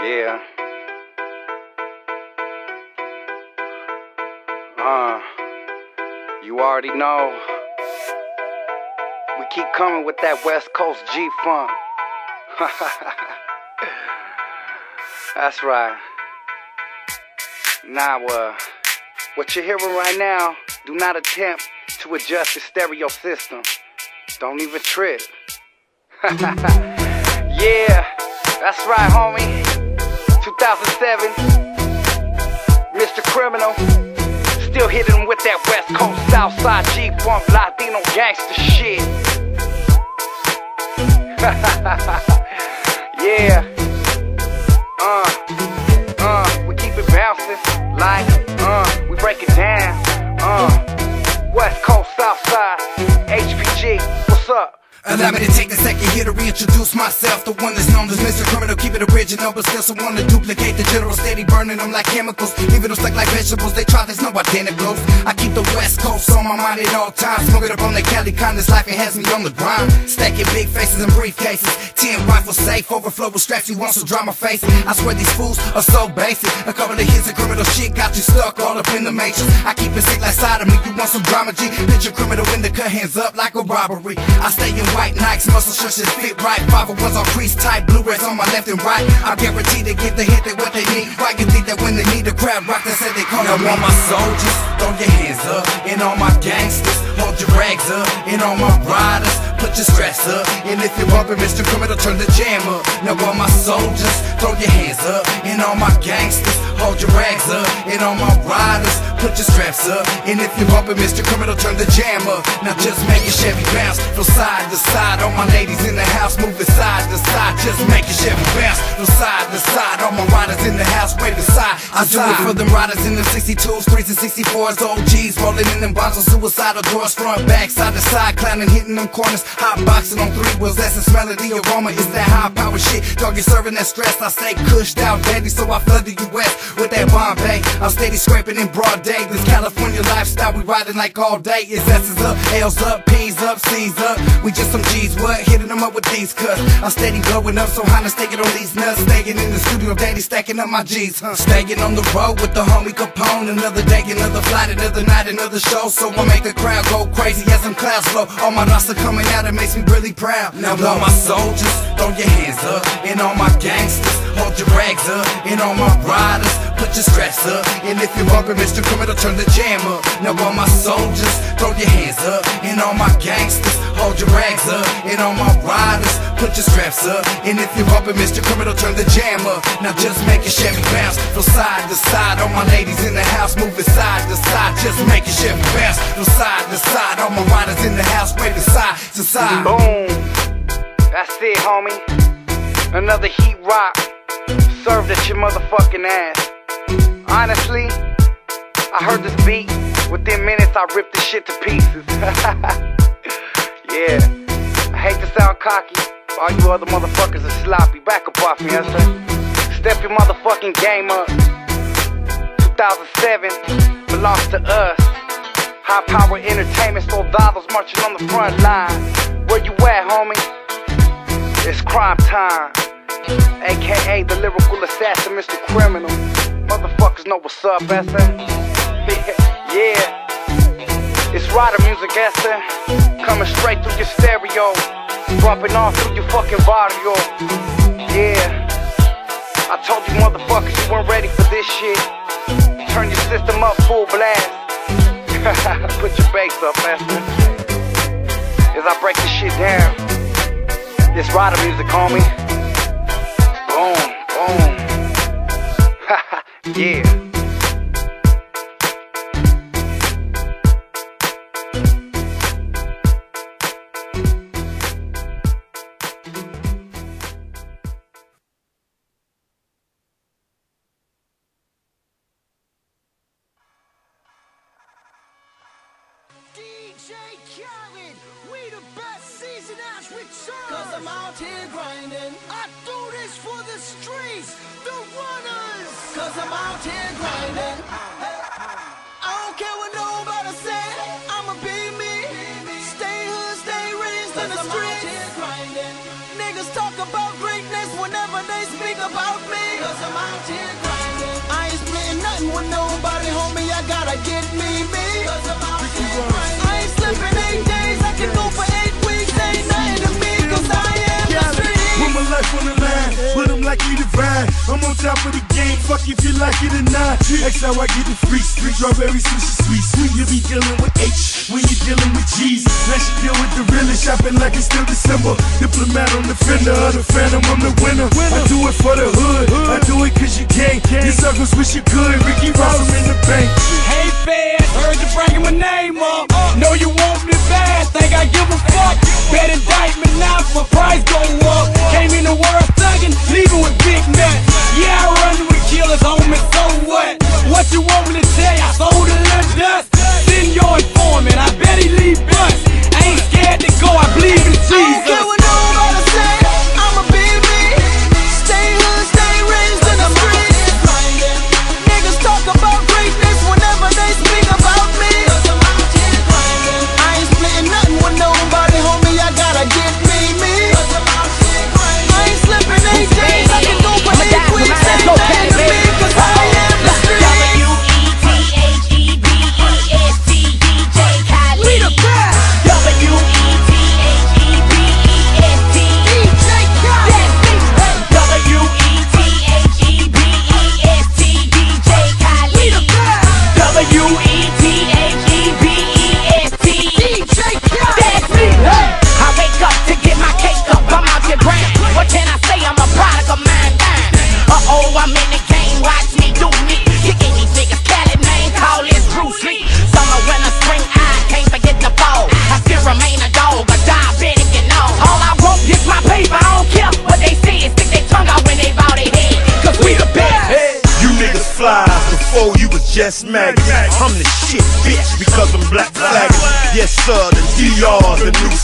Yeah. You already know. We keep coming with that West Coast G-Funk. That's right. Now, what you're hearing right now, do not attempt to adjust your stereo system. Don't even trip. Yeah, that's right, homie. 2007, Mr. Criminal, still hitting him with that West Coast Southside G-Funk Latino gangster shit. Yeah. We keep it bouncing like, we break it down. West Coast Southside, HPG, what's up? Allow me to take a second here to reintroduce myself. The one that's known as Mr. Criminal, keep it original, but still someone to duplicate the general. Steady burning them like chemicals, leaving them stuck like vegetables. They try, there's no identicals. I keep the West Coast on my mind at all times. Smoking up on that Cali kind, this life, it has me on the grind. Stacking big faces and briefcases, 10 rifles safe, overflow with straps. You want some drama face? I swear these fools are so basic. A couple of hits of criminal shit got you stuck all up in the matrix. I keep it sick like side of me. You want some drama, G? Picture criminal in the cut, hands up like a robbery. I stay in white Nikes, muscle shirts that fit right. 501s on crease tight, Blu-rays on my left and right. I guarantee they get the hit, they what they need. Why you think that when they need a crowd rock, they say they call it? Now all my soldiers, throw your hands up. And all my gangsters, hold your rags up. And all my riders, put your straps up. And if you're bumping Mr. Criminal, turn the jam up. Now all my soldiers, throw your hands up. And all my gangsters, hold your rags up. And all my riders, put your straps up. And if you're bumping Mr. Criminal, turn the jam up. Now just make your Chevy bounce from side to side. All my ladies in the house moving side to side. Just make your Chevy bounce from side to side. All my riders in the house waving side to side. I do it for them riders in them 62s, 3s and 64s. OGs rolling in them bombs on suicidal doors. Front, back, side to side, clowning, hitting them corners. Hot boxing on 3 wheels, essence, melody, aroma. It's that high power shit. Dog, you serving that stress. I stay cushed out, daddy, so I flood the US with that Bombay. I'm steady scraping in broad day. This California lifestyle, we riding like all day. It's S's up, L's up, P's up, C's up. We just some G's, what? Hitting them up with these cuts. I'm steady blowing up, so high, staking on these nuts. Staying in the studio, daddy, stacking up my G's, Staying on the road with the homie Capone. Another day, another flight, another night, another show. So I make the crowd go crazy as them clouds flow. All my roster coming out, it makes me really proud. Now all my soldiers, throw your hands up. And all my gangsters, hold your rags up. And all my riders, put your straps up. And if you're bumping Mr. Criminal, turn the jam up. Now all my soldiers, throw your hands up. And all my gangsters, hold your rags up. And all my riders, put your straps up. And if you're bumping Mr. Criminal, turn the jam up. Now just make your Chevy bounce from side to side. All my ladies in the house moving side to side. Just make your Chevy bounce from side to side. All my riders in the house waving side to side. Boom. That's it, homie. Another heat rock served at your motherfucking ass. Honestly, I heard this beat. Within minutes, I ripped this shit to pieces. Yeah, I hate to sound cocky. All you other motherfuckers are sloppy. Back up off me, yes sir. Step your motherfucking game up. 2007 belongs to us. High power entertainment, soldados marching on the front line. Where you at, homie? It's crime time. AKA the lyrical assassin, Mr. Criminal. Motherfuckers know what's up, S.A. Yeah. It's rider music, S.A. Coming straight through your stereo. Bumping off through your fucking barrio. Yeah. I told you motherfuckers you weren't ready for this shit. Turn your system up full blast. Put your bass up, S.A. As I break this shit down. It's rider music, homie. Boom, boom. Yeah. DJ Khaled, we the best season as return. Cause I'm out here grinding. I do this for the streets, the runners. Cause I'm out here grinding. I don't care what nobody say. I'ma be me. Stay hood, stay raised in the streets. Niggas talk about greatness whenever they speak about me. Cause strictly divine. I'm on top of the game, fuck if you like it or not. That's how I get the free street. Strawberry sweet, sweet. You be dealing with H when you dealing with G's. Now she deal with the realest, shopping like it's still December. Diplomat on the fender of the phantom, I'm the winner. I do it for the hood, I do it cause you can't. Your circles wish you could, Ricky Ross, I'm in the bank. Hey fans, heard you bringing my name up. Know you want me bad, think I give a fuck. Bet indictment now, my price go up. Came in the world thuggin', leaving with big nuts. Yeah, I run with killers, homie, so what? What you want me to tell you? I sold a little dust. Send your informant, I bet he leave bust. I ain't scared to go, I believe in Jesus. I don't care what nobody say, I'ma be me. Stay hood, stay raised in the streets. Niggas talk about greatness whenever they speak about me. I ain't splitting nothing with nobody, homie, I gotta get me. I ain't slipping anything, I can do for these queens. Say nothing to me, cause I am the street. We the best. I'm in the game, watch me do me. Kicking these niggas Cali, man, call this Bruce Lee. Summer, winter, spring, I can't forget the fall. I still remain a dog, a diabetic and all. All I want is my paper, I don't care what they say. Stick their tongue out when they bow their head, cause we the best. Hey. You niggas fly before you was just maggots. I'm the shit, bitch, because I'm black flagging. Yes sir, the DR's the new